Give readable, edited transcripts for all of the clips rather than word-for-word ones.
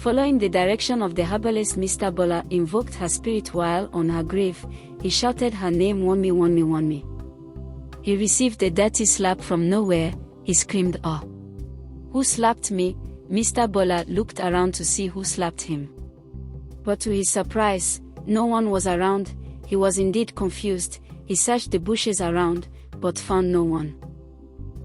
Following the direction of the herbalist, Mr. Bala invoked her spirit while on her grave. He shouted her name, Wunmi, Wunmi, Wunmi. He received a dirty slap from nowhere. He screamed, "Oh! Who slapped me?" Mr. Bala looked around to see who slapped him. But to his surprise, no one was around. He was indeed confused. He searched the bushes around, but found no one.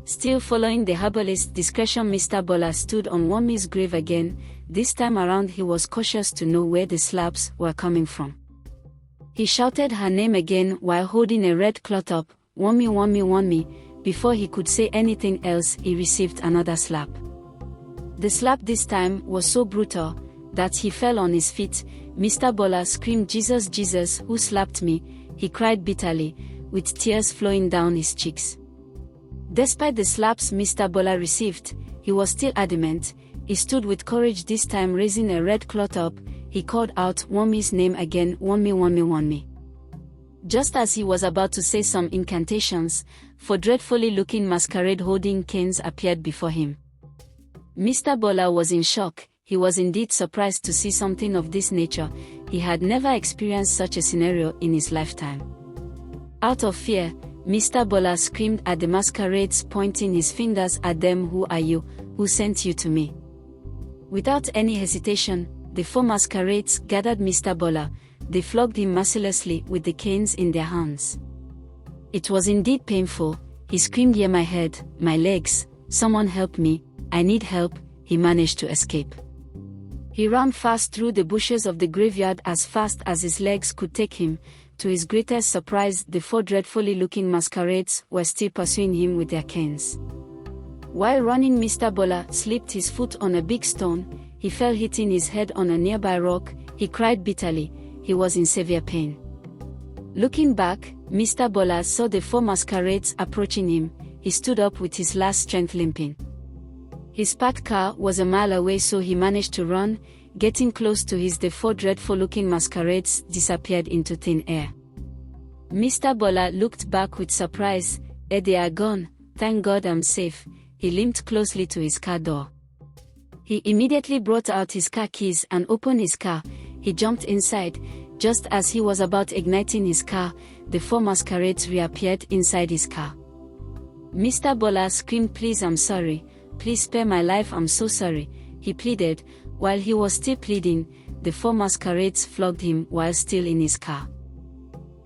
Still following the herbalist's discretion, Mr. Bala stood on Wunmi's grave again. This time around he was cautious to know where the slaps were coming from. He shouted her name again while holding a red cloth up, "Wunmi, Wunmi, Wunmi." Before he could say anything else, he received another slap. The slap this time was so brutal that he fell on his feet. Mr. Bala screamed, "Jesus, Jesus, who slapped me?" He cried bitterly, with tears flowing down his cheeks. Despite the slaps Mr. Bala received, he was still adamant. He stood with courage, this time raising a red cloth up. He called out Wunmi's name again, "Wunmi, Wunmi, Wunmi." Just as he was about to say some incantations, four dreadfully looking masquerade holding canes appeared before him. Mr. Bala was in shock. He was indeed surprised to see something of this nature. He had never experienced such a scenario in his lifetime. Out of fear, Mr. Bala screamed at the masquerades, pointing his fingers at them, "Who are you? Who sent you to me?" Without any hesitation, the four masquerades gathered Mr. Bala. They flogged him mercilessly with the canes in their hands. It was indeed painful. He screamed, "Hear my head, my legs, someone help me, I need help." He managed to escape. He ran fast through the bushes of the graveyard as fast as his legs could take him. To his greatest surprise, the four dreadfully looking masquerades were still pursuing him with their canes. While running, Mr. Bala slipped his foot on a big stone. He fell, hitting his head on a nearby rock. He cried bitterly. He was in severe pain. Looking back, Mr. Bala saw the four masquerades approaching him. He stood up with his last strength limping. His parked car was a mile away, so he managed to run. Getting close to the four dreadful-looking masquerades disappeared into thin air. Mr. Bala looked back with surprise. They are gone. Thank God I'm safe." He limped closely to his car door. He immediately brought out his car keys and opened his car. He jumped inside. Just as he was about igniting his car, the four masquerades reappeared inside his car. Mr. Bala screamed, "Please, I'm sorry. Please spare my life, I'm so sorry," he pleaded. While he was still pleading, the four masquerades flogged him while still in his car.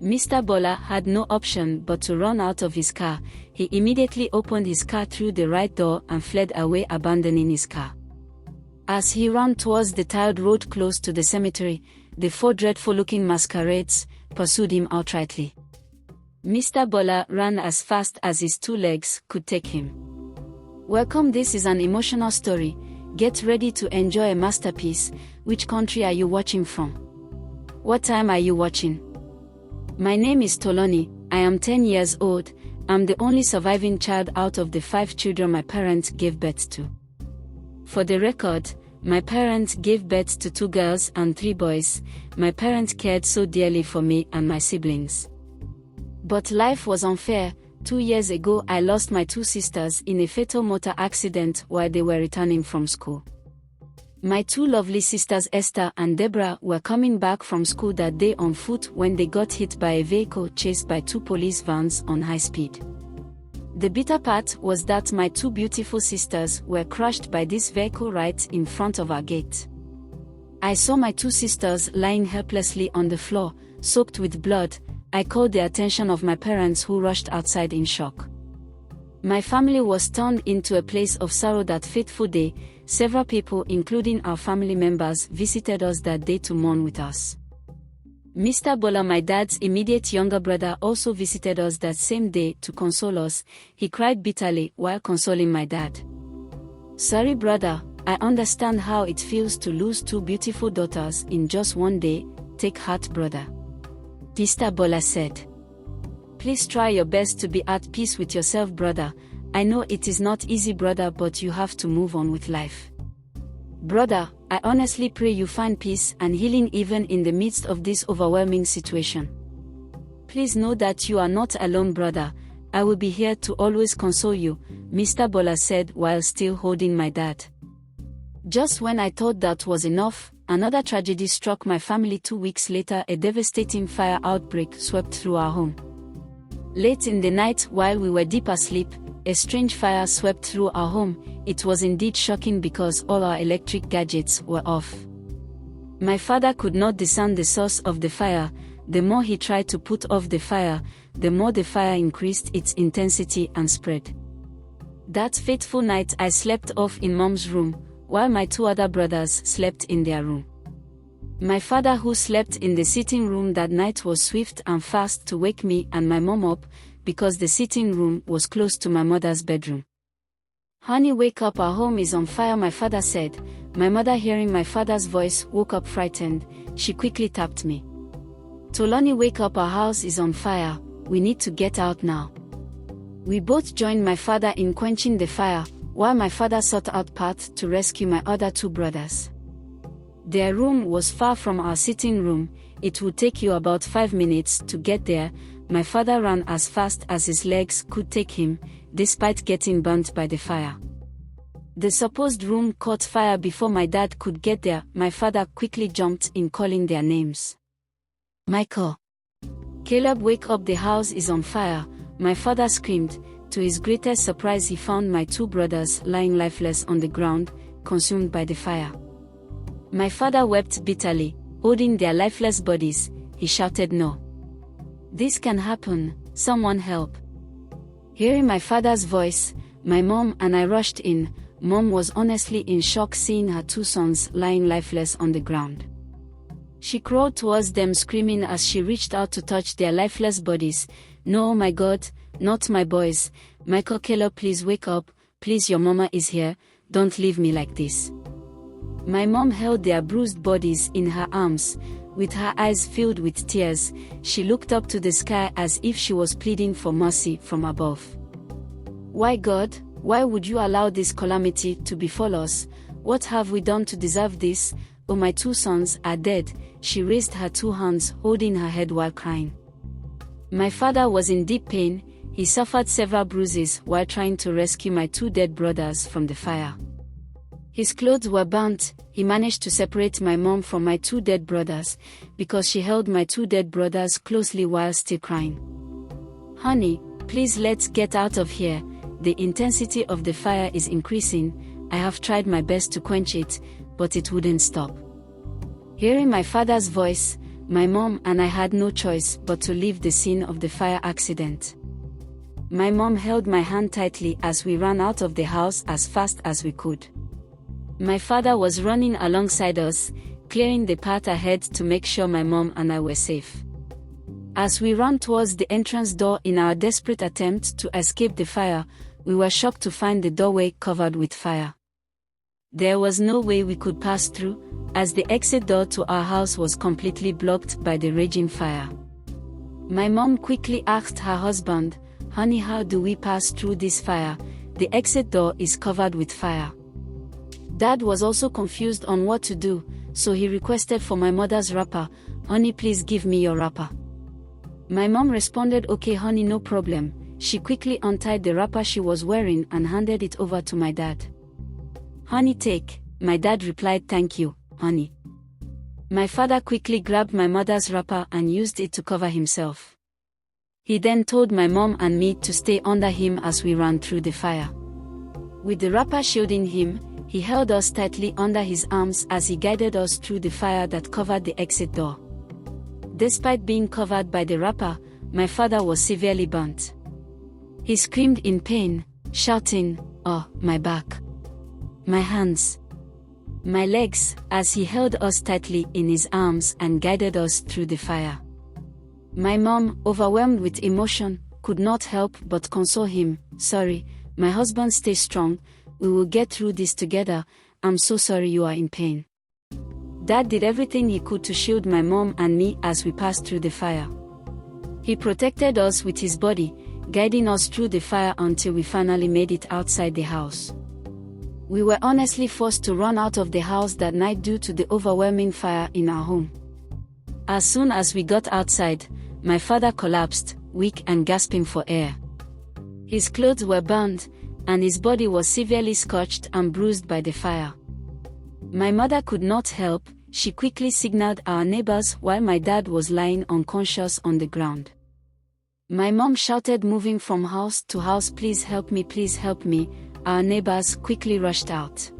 Mr. Bala had no option but to run out of his car. He immediately opened his car through the right door and fled away, abandoning his car. As he ran towards the tiled road close to the cemetery, the four dreadful-looking masquerades pursued him outrightly. Mr. Bala ran as fast as his two legs could take him. Welcome, this is an emotional story. Get ready to enjoy a masterpiece. Which country are you watching from? What time are you watching? My name is Toloni. I am 10 years old. I'm the only surviving child out of the 5 children my parents gave birth to. For the record, my parents gave birth to 2 girls and 3 boys. My parents cared so dearly for me and my siblings. But life was unfair. 2 years ago, I lost my 2 sisters in a fatal motor accident while they were returning from school. My 2 lovely sisters, Esther and Deborah, were coming back from school that day on foot when they got hit by a vehicle chased by 2 police vans on high speed. The bitter part was that my 2 beautiful sisters were crushed by this vehicle right in front of our gate. I saw my 2 sisters lying helplessly on the floor, soaked with blood. I called the attention of my parents, who rushed outside in shock. My family was turned into a place of sorrow that fateful day. Several people, including our family members, visited us that day to mourn with us. Mr. Bala, my dad's immediate younger brother, also visited us that same day to console us. He cried bitterly while consoling my dad. "Sorry, brother, I understand how it feels to lose 2 beautiful daughters in just one day. Take heart, brother," Mr. Bala said. "Please try your best to be at peace with yourself, brother. I know it is not easy, brother, but you have to move on with life. Brother, I honestly pray you find peace and healing even in the midst of this overwhelming situation. Please know that you are not alone, brother. I will be here to always console you," Mr. Bala said while still holding my dad. Just when I thought that was enough, another tragedy struck my family 2 weeks later. A devastating fire outbreak swept through our home. Late in the night, while we were deep asleep, a strange fire swept through our home. It was indeed shocking because all our electric gadgets were off. My father could not discern the source of the fire. The more he tried to put off the fire, the more the fire increased its intensity and spread. That fateful night I slept off in Mom's room, while my 2 other brothers slept in their room. My father, who slept in the sitting room that night, was swift and fast to wake me and my mom up, because the sitting room was close to my mother's bedroom. "Honey, wake up, our home is on fire," my father said. My mother, hearing my father's voice, woke up frightened. She quickly tapped me. "Tolani, wake up, our house is on fire, we need to get out now." We both joined my father in quenching the fire, while my father sought out paths to rescue my other 2 brothers. Their room was far from our sitting room. It would take you about 5 minutes to get there. My father ran as fast as his legs could take him, despite getting burnt by the fire. The supposed room caught fire before my dad could get there. My father quickly jumped in, calling their names. "Michael! Caleb, wake up, the house is on fire!" my father screamed. To his greatest surprise, he found my 2 brothers lying lifeless on the ground, consumed by the fire. My father wept bitterly, holding their lifeless bodies. He shouted, "No! This can happen, someone help!" Hearing my father's voice, my mom and I rushed in. Mom was honestly in shock seeing her 2 sons lying lifeless on the ground. She crawled towards them, screaming as she reached out to touch their lifeless bodies. "No, oh my God, not my boys. Michael, Caleb, please wake up. Please, your mama is here. Don't leave me like this." My mom held their bruised bodies in her arms. With her eyes filled with tears, she looked up to the sky as if she was pleading for mercy from above. "Why, God, why would you allow this calamity to befall us? What have we done to deserve this? Oh, my 2 sons are dead." She raised her 2 hands, holding her head while crying. My father was in deep pain. He suffered several bruises while trying to rescue my 2 dead brothers from the fire. His clothes were burnt. He managed to separate my mom from my 2 dead brothers, because she held my 2 dead brothers closely while still crying. "Honey, please, let's get out of here. The intensity of the fire is increasing. I have tried my best to quench it, but it wouldn't stop." Hearing my father's voice, my mom and I had no choice but to leave the scene of the fire accident. My mom held my hand tightly as we ran out of the house as fast as we could. My father was running alongside us, clearing the path ahead to make sure my mom and I were safe. As we ran towards the entrance door in our desperate attempt to escape the fire, we were shocked to find the doorway covered with fire. There was no way we could pass through, as the exit door to our house was completely blocked by the raging fire. My mom quickly asked her husband, "Honey, how do we pass through this fire? The exit door is covered with fire." Dad was also confused on what to do, so he requested for my mother's wrapper. "Honey, please give me your wrapper." My mom responded, "Okay honey, no problem." She quickly untied the wrapper she was wearing and handed it over to my dad. "Honey, take." My dad replied, "Thank you, honey." My father quickly grabbed my mother's wrapper and used it to cover himself. He then told my mom and me to stay under him as we ran through the fire. With the wrapper shielding him, he held us tightly under his arms as he guided us through the fire that covered the exit door. Despite being covered by the wrapper, my father was severely burnt. He screamed in pain, shouting, "Oh, my back, my hands, my legs," as he held us tightly in his arms and guided us through the fire. My mom, overwhelmed with emotion, could not help but console him. "Sorry, my husband, stay strong. We will get through this together. I'm so sorry you are in pain." Dad did everything he could to shield my mom and me as we passed through the fire. He protected us with his body, guiding us through the fire until we finally made it outside the house. We were honestly forced to run out of the house that night due to the overwhelming fire in our home. As soon as we got outside, my father collapsed, weak and gasping for air. His clothes were burned, and his body was severely scorched and bruised by the fire. My mother could not help, she quickly signaled our neighbors while my dad was lying unconscious on the ground. My mom shouted, moving from house to house, please help me, please help me. Our neighbors quickly rushed out.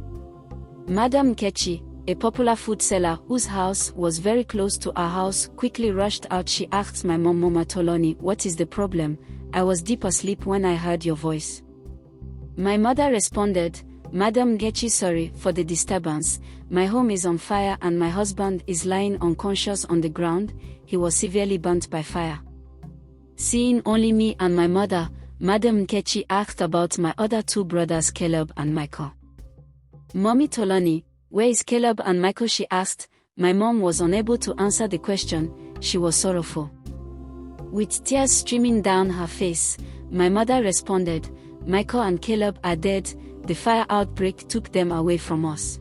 Madam Nkechi, a popular food seller whose house was very close to our house, quickly rushed out. She asked my mom, Mama Tolani, what is the problem? I was deep asleep when I heard your voice. My mother responded, Madam Nkechi, sorry for the disturbance. My home is on fire and my husband is lying unconscious on the ground. He was severely burnt by fire. Seeing only me and my mother, Madam Nkechi asked about my other two brothers, Caleb and Michael. Mommy Tolani, where is Caleb and Michael? She asked. My mom was unable to answer the question, she was sorrowful. With tears streaming down her face, my mother responded, Michael and Caleb are dead, the fire outbreak took them away from us.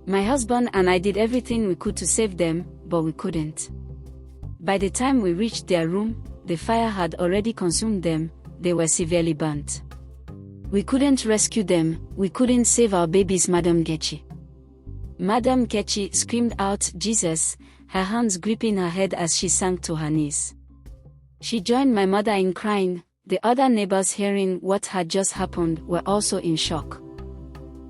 My husband and I did everything we could to save them, but we couldn't. By the time we reached their room, the fire had already consumed them, they were severely burnt. We couldn't rescue them, we couldn't save our babies, Madam Nkechi. Madam Nkechi screamed out, Jesus, her hands gripping her head as she sank to her knees. She joined my mother in crying. The other neighbors, hearing what had just happened, were also in shock.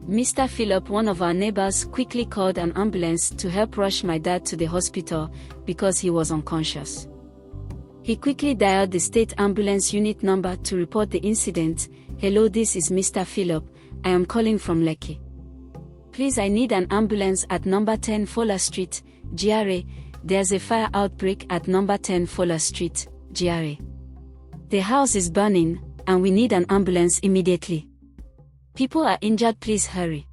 Mr. Philip, one of our neighbors, quickly called an ambulance to help rush my dad to the hospital because he was unconscious. He quickly dialed the state ambulance unit number to report the incident. Hello, this is Mr. Philip. I am calling from Lekki. Please, I need an ambulance at number 10 Fowler Street, GRA. There's a fire outbreak at number 10 Fowler Street, GRA. The house is burning, and we need an ambulance immediately. People are injured, please hurry.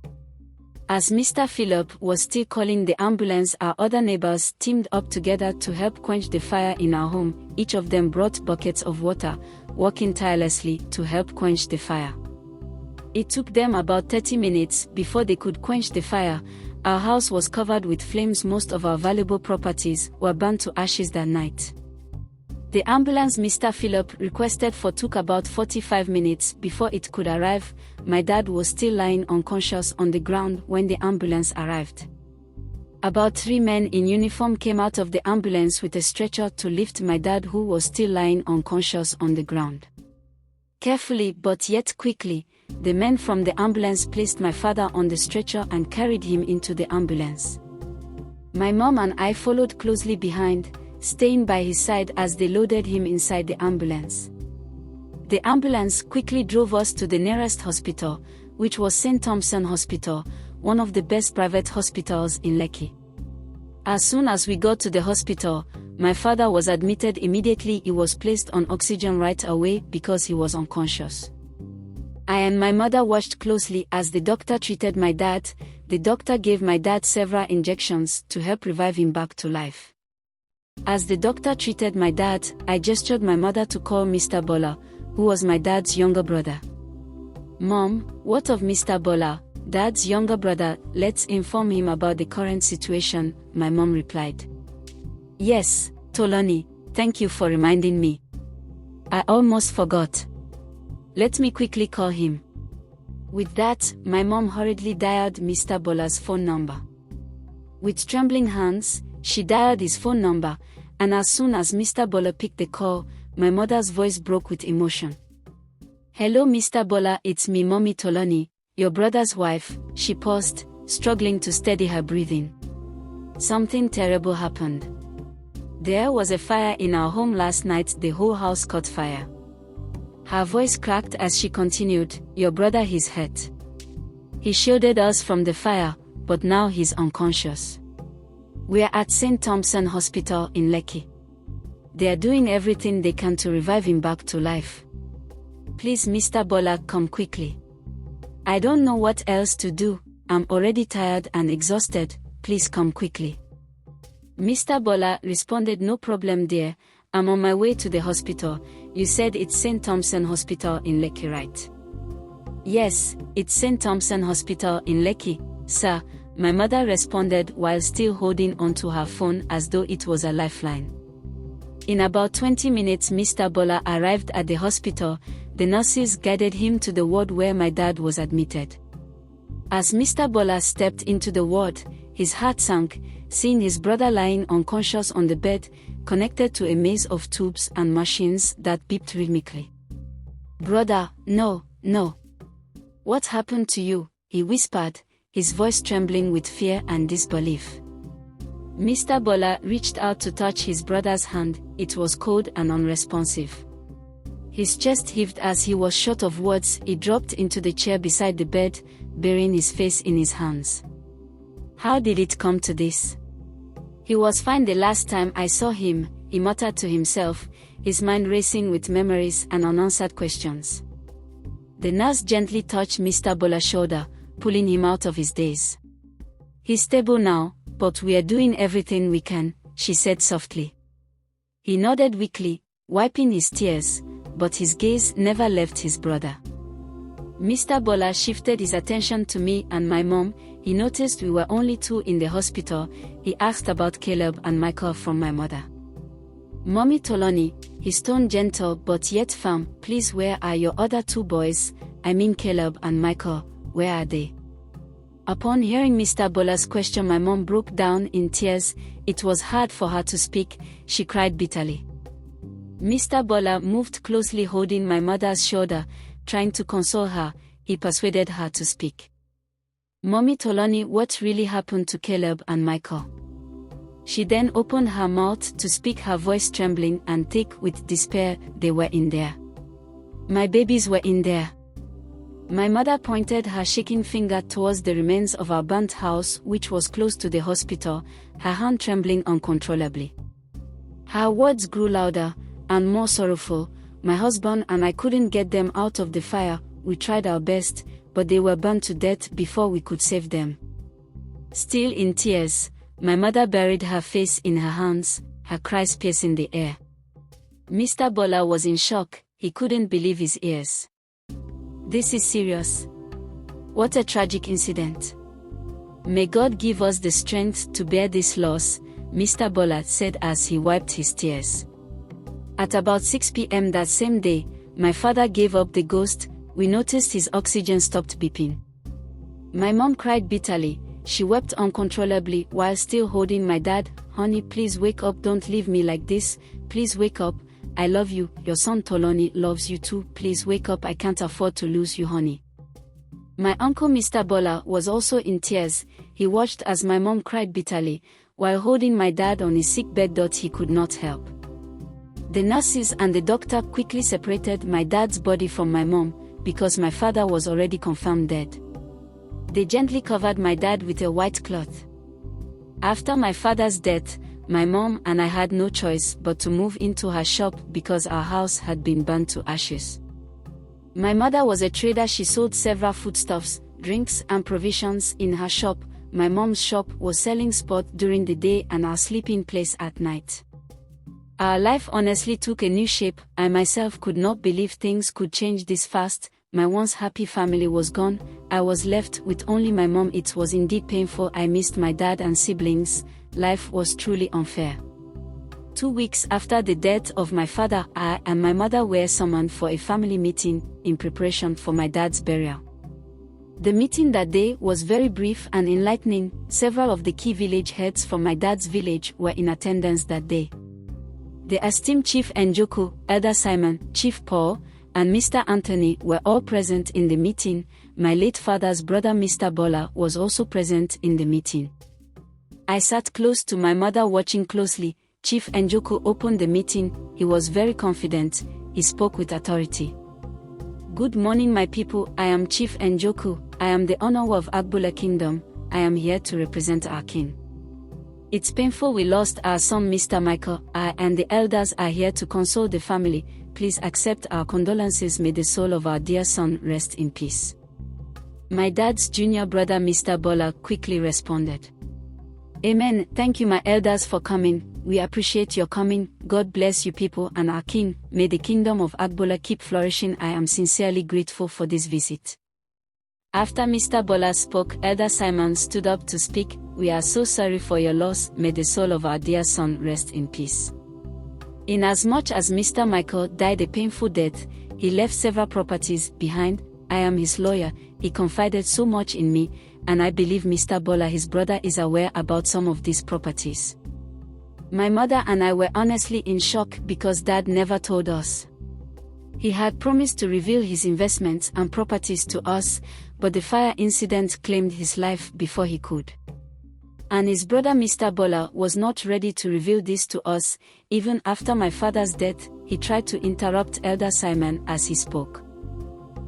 As Mr. Philip was still calling the ambulance, our other neighbors teamed up together to help quench the fire in our home. Each of them brought buckets of water, working tirelessly to help quench the fire. It took them about 30 minutes before they could quench the fire. Our house was covered with flames. Most of our valuable properties were burned to ashes that night. The ambulance Mr. Philip requested for took about 45 minutes before it could arrive. My dad was still lying unconscious on the ground when the ambulance arrived. About 3 men in uniform came out of the ambulance with a stretcher to lift my dad, who was still lying unconscious on the ground. Carefully but yet quickly, the men from the ambulance placed my father on the stretcher and carried him into the ambulance. My mom and I followed closely behind, staying by his side as they loaded him inside the ambulance. The ambulance quickly drove us to the nearest hospital, which was St. Thompson Hospital, one of the best private hospitals in Lekki. As soon as we got to the hospital, my father was admitted immediately. He was placed on oxygen right away because he was unconscious. I and my mother watched closely as the doctor treated my dad. The doctor gave my dad several injections to help revive him back to life. As the doctor treated my dad, I gestured my mother to call Mr. Bala, who was my dad's younger brother. Mom, what of Mr. Bala, Dad's younger brother? Let's inform him about the current situation, my mom replied. Yes, Tolani, thank you for reminding me. I almost forgot. Let me quickly call him. With that, my mom hurriedly dialed Mr. Bola's phone number. With trembling hands, she dialed his phone number, and as soon as Mr. Bola picked the call, my mother's voice broke with emotion. Hello Mr. Bola, it's me, Mommy Tolani, your brother's wife. She paused, struggling to steady her breathing. Something terrible happened. There was a fire in our home last night. The whole house caught fire. Her voice cracked as she continued, your brother is hurt. He shielded us from the fire, but now he's unconscious. We're at St. Thompson Hospital in Lekki. They're doing everything they can to revive him back to life. Please Mr. Bola, come quickly. I don't know what else to do, I'm already tired and exhausted, please come quickly. Mr. Bola responded, no problem dear, I'm on my way to the hospital. You said it's St. Thompson Hospital in Lekki, right? Yes, it's St. Thompson Hospital in Lekki, sir, my mother responded while still holding onto her phone as though it was a lifeline. In about 20 minutes Mr. Bola arrived at the hospital. The nurses guided him to the ward where my dad was admitted. As Mr. Bala stepped into the ward, his heart sank, seeing his brother lying unconscious on the bed, connected to a maze of tubes and machines that beeped rhythmically. "Brother, no, no. What happened to you?" he whispered, his voice trembling with fear and disbelief. Mr. Bala reached out to touch his brother's hand. It was cold and unresponsive. His chest heaved as he was short of words. He dropped into the chair beside the bed, burying his face in his hands. "How did it come to this? He was fine the last time I saw him," he muttered to himself, his mind racing with memories and unanswered questions. The nurse gently touched Mr. Bala's shoulder, pulling him out of his daze. "He's stable now, but we are doing everything we can," she said softly. He nodded weakly, wiping his tears, but his gaze never left his brother. Mr. Bala shifted his attention to me and my mom. He noticed we were only two in the hospital. He asked about Caleb and Michael from my mother. "Mommy Tolani," his tone gentle but yet firm, "please, where are your other two boys? I mean Caleb and Michael, where are they?" Upon hearing Mr. Bala's question, my mom broke down in tears. It was hard for her to speak. She cried bitterly. Mr. Bala moved closely, holding my mother's shoulder, trying to console her. He persuaded her to speak. "Mommy Tolani, what really happened to Caleb and Michael?" She then opened her mouth to speak, her voice trembling and thick with despair. "They were in there. My babies were in there." My mother pointed her shaking finger towards the remains of our burnt house, which was close to the hospital, her hand trembling uncontrollably. Her words grew louder and more sorrowful. "My husband and I couldn't get them out of the fire. We tried our best, but they were burned to death before we could save them." Still in tears, my mother buried her face in her hands, her cries piercing the air. Mr. Bala was in shock. He couldn't believe his ears. "This is serious. What a tragic incident. May God give us the strength to bear this loss," Mr. Bala said as he wiped his tears. At about 6 p.m. that same day, my father gave up the ghost. We noticed his oxygen stopped beeping. My mom cried bitterly. She wept uncontrollably while still holding my dad. "Honey, please wake up. Don't leave me like this. Please wake up. I love you. Your son Tolani loves you too. Please wake up. I can't afford to lose you, honey." My uncle Mr. Bala was also in tears. He watched as my mom cried bitterly, while holding my dad on his sick bed. He could not help. The nurses and the doctor quickly separated my dad's body from my mom, because my father was already confirmed dead. They gently covered my dad with a white cloth. After my father's death, my mom and I had no choice but to move into her shop because our house had been burned to ashes. My mother was a trader. She sold several foodstuffs, drinks and provisions in her shop. My mom's shop was selling sport during the day and our sleeping place at night. Our life honestly took a new shape. I myself could not believe things could change this fast. My once happy family was gone. I was left with only my mom. It was indeed painful. I missed my dad and siblings. Life was truly unfair. 2 weeks after the death of my father, I and my mother were summoned for a family meeting in preparation for my dad's burial. The meeting that day was very brief and enlightening. Several of the key village heads from my dad's village were in attendance that day. The esteemed Chief Njoku, Elder Simon, Chief Paul, and Mr. Anthony were all present in the meeting. My late father's brother Mr. Bala was also present in the meeting. I sat close to my mother watching closely. Chief Njoku opened the meeting. He was very confident. He spoke with authority. "Good morning, my people. I am Chief Njoku. I am the honor of Agbola Kingdom. I am here to represent our king. It's painful we lost our son Mr. Michael. I and the elders are here to console the family. Please accept our condolences. May the soul of our dear son rest in peace." My dad's junior brother Mr. Bala quickly responded. "Amen. Thank you, my elders, for coming. We appreciate your coming. God bless you people and our king. May the kingdom of Agbola keep flourishing. I am sincerely grateful for this visit." After Mr. Bala spoke, Elder Simon stood up to speak. "We are so sorry for your loss. May the soul of our dear son rest in peace. Inasmuch as Mr. Michael died a painful death, he left several properties behind. I am his lawyer. he confided so much in me, and I believe Mr. Bala, his brother, is aware about some of these properties. My mother and I were honestly in shock because Dad never told us. He had promised to reveal his investments and properties to us, but the fire incident claimed his life before he could. And his brother Mr. Bala was not ready to reveal this to us. Even after my father's death, he tried to interrupt Elder Simon as he spoke.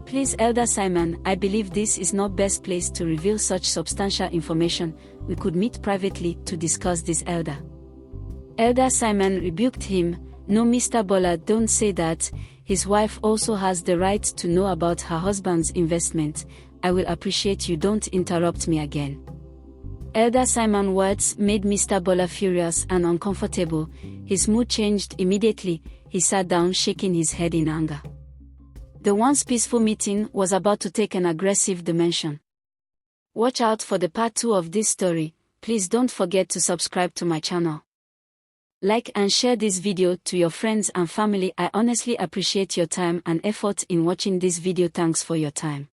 Please, Elder Simon, I believe this is not best place to reveal such substantial information. We could meet privately to discuss this, Elder. Elder Simon rebuked him. No, Mr. Bala, don't say that. His wife also has the right to know about her husband's investment. I will appreciate you don't interrupt me again. Elder Simon's words made Mr. Bala furious and uncomfortable. His mood changed immediately. He sat down, shaking his head in anger. The once peaceful meeting was about to take an aggressive dimension. Watch out for the part 2 of this story. Please don't forget to subscribe to my channel. Like and share this video to your friends and family. I honestly appreciate your time and effort in watching this video. Thanks for your time.